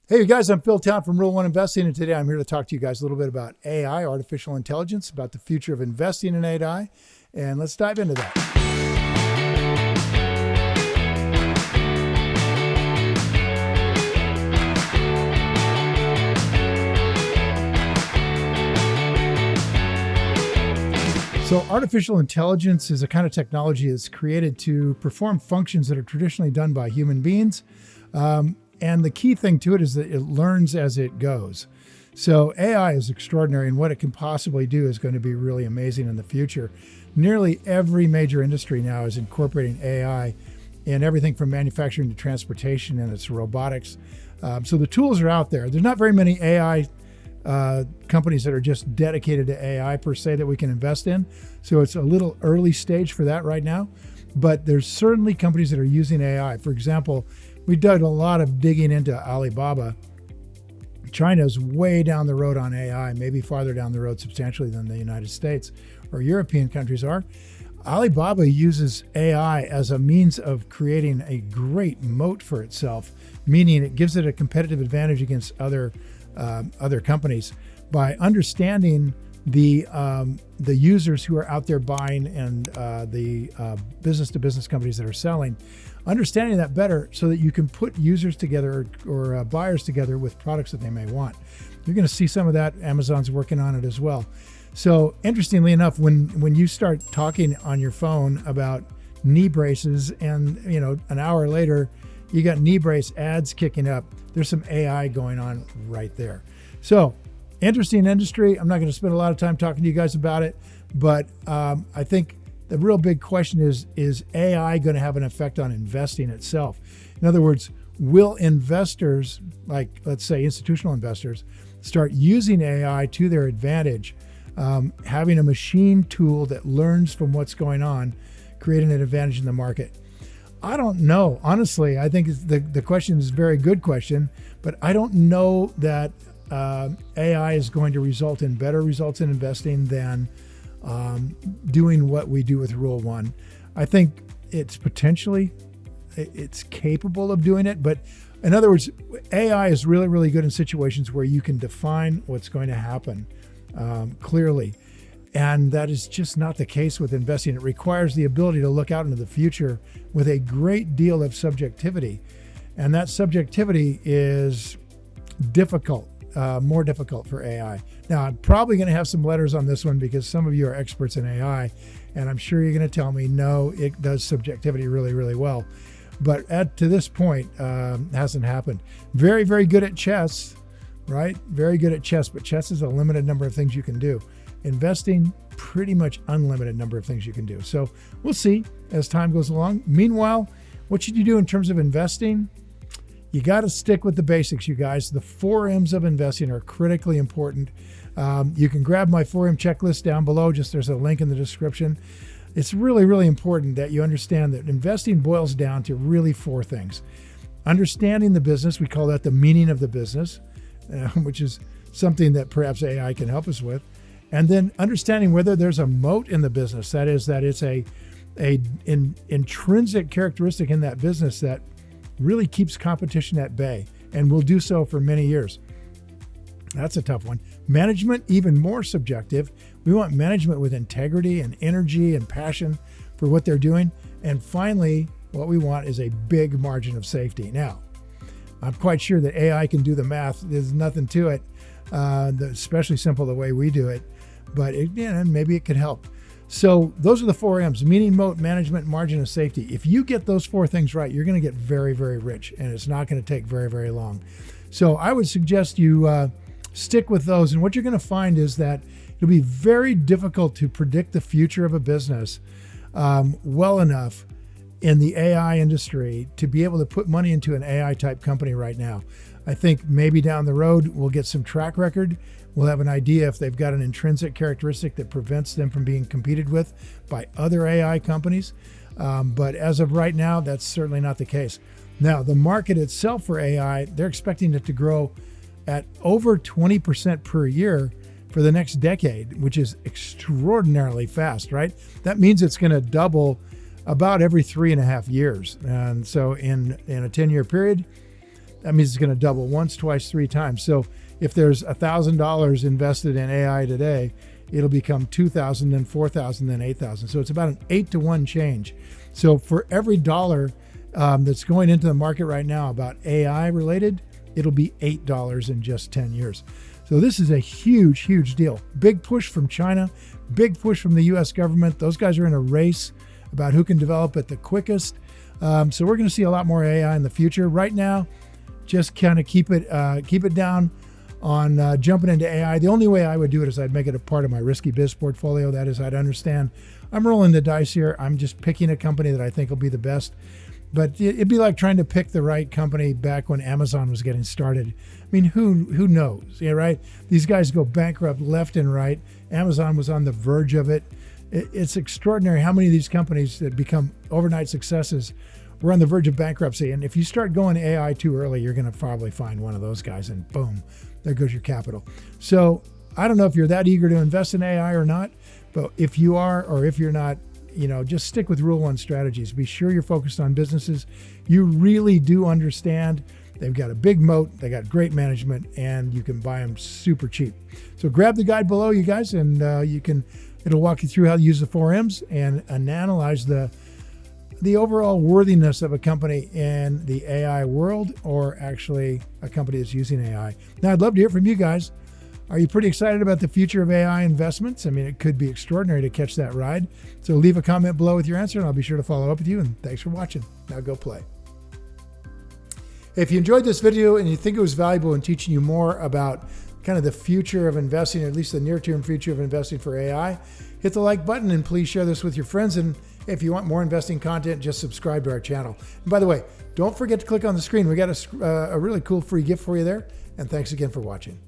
Hey, you guys, I'm Phil Town from Rule One Investing, and today I'm here to talk to you guys a little bit about AI, artificial intelligence, about the future of investing in AI, and let's dive into that. So artificial intelligence is a kind of technology that's created to perform functions that are traditionally done by human beings. And the key thing to it is that it learns as it goes. So AI is extraordinary, and what it can possibly do is going to be really amazing in the future. Nearly every major industry now is incorporating AI in everything from manufacturing to transportation and its robotics. So the tools are out there. There's not very many AI companies that are just dedicated to AI per se that we can invest in. So it's a little early stage for that right now, but there's certainly companies that are using AI. For example, we did a lot of digging into Alibaba. China's way down the road on AI, maybe farther down the road substantially than the United States or European countries are. Alibaba uses AI as a means of creating a great moat for itself, meaning it gives it a competitive advantage against other companies by understanding the users who are out there buying and the business-to-business companies that are selling, understanding that better so that you can put users together or buyers together with products that they may want. You're going to see some of that. Amazon's working on it as well. So interestingly enough, when you start talking on your phone about knee braces and an hour later you got knee brace ads kicking up, there's some AI going on right there. So interesting industry. I'm not going to spend a lot of time talking to you guys about it, but I think the real big question is AI going to have an effect on investing itself? In other words, will investors, like let's say institutional investors, start using AI to their advantage, having a machine tool that learns from what's going on, creating an advantage in the market? I don't know. Honestly, I think the question is a very good question, but I don't know that AI is going to result in better results in investing than doing what we do with Rule One. I think it's capable of doing it, but in other words, AI is really, really good in situations where you can define what's going to happen clearly. And that is just not the case with investing. It requires the ability to look out into the future with a great deal of subjectivity. And that subjectivity is difficult, more difficult for AI. Now, I'm probably going to have some letters on this one because some of you are experts in AI, and I'm sure you're going to tell me, no, it does subjectivity really, really well. But to this point, hasn't happened. Very, very good at chess, right? Very good at chess, but chess is a limited number of things you can do. Investing, pretty much unlimited number of things you can do. So we'll see as time goes along. Meanwhile, what should you do in terms of investing? You got to stick with the basics, you guys. The 4 M's of investing are critically important. You can grab my 4M checklist down below. There's a link in the description. It's really, really important that you understand that investing boils down to really 4 things. Understanding the business, we call that the meaning of the business, which is something that perhaps AI can help us with. And then understanding whether there's a moat in the business, that is, that it's an intrinsic characteristic in that business that really keeps competition at bay and will do so for many years. That's a tough one. Management, even more subjective. We want management with integrity and energy and passion for what they're doing. And finally, what we want is a big margin of safety. Now, I'm quite sure that AI can do the math. There's nothing to it, especially simple the way we do it. But maybe it could help. So those are the 4 M's: meaning, moat, management, margin of safety. If you get those 4 things right, you're going to get very, very rich, and it's not going to take very, very long. So I would suggest you stick with those. And what you're going to find is that it'll be very difficult to predict the future of a business well enough in the AI industry to be able to put money into an AI type company right now. I think maybe down the road, we'll get some track record. We'll have an idea if they've got an intrinsic characteristic that prevents them from being competed with by other AI companies. But as of right now, that's certainly not the case. Now, the market itself for AI, they're expecting it to grow at over 20% per year for the next decade, which is extraordinarily fast, right? That means it's going to double about every 3.5 years. And so in a 10-year period, that means it's going to double once, twice, three times. So if there's $1,000 invested in AI today, it'll become 2,000, then 4,000, then 8,000. So it's about an 8-to-1 change. So for every dollar that's going into the market right now about AI related, it'll be $8 in just 10 years. So this is a huge, huge deal. Big push from China, big push from the US government. Those guys are in a race about who can develop it the quickest. So we're going to see a lot more AI in the future. Right now, just kind of keep it down on jumping into AI. The only way I would do it is I'd make it a part of my risky biz portfolio. That is, I'd understand I'm rolling the dice here. I'm just picking a company that I think will be the best. But it'd be like trying to pick the right company back when Amazon was getting started. I mean, who knows? Yeah, right? These guys go bankrupt left and right. Amazon was on the verge of it. It's extraordinary how many of these companies that become overnight successes were on the verge of bankruptcy. And if you start going AI too early, you're going to probably find one of those guys, and boom, there goes your capital. So I don't know if you're that eager to invest in AI or not, but if you are, or if you're not, just stick with Rule 1 strategies. Be sure you're focused on businesses you really do understand. They've got a big moat, they got great management, and you can buy them super cheap. So grab the guide below, you guys, and it'll walk you through how to use the 4 M's and analyze the overall worthiness of a company in the AI world, or actually a company that's using AI. Now, I'd love to hear from you guys. Are you pretty excited about the future of AI investments? I mean, it could be extraordinary to catch that ride. So leave a comment below with your answer, and I'll be sure to follow up with you. And thanks for watching. Now go play. If you enjoyed this video and you think it was valuable in teaching you more about kind of the future of investing, or at least the near-term future of investing for AI, hit the like button and please share this with your friends. And if you want more investing content, just subscribe to our channel. And by the way, don't forget to click on the screen. We got a really cool free gift for you there. And thanks again for watching.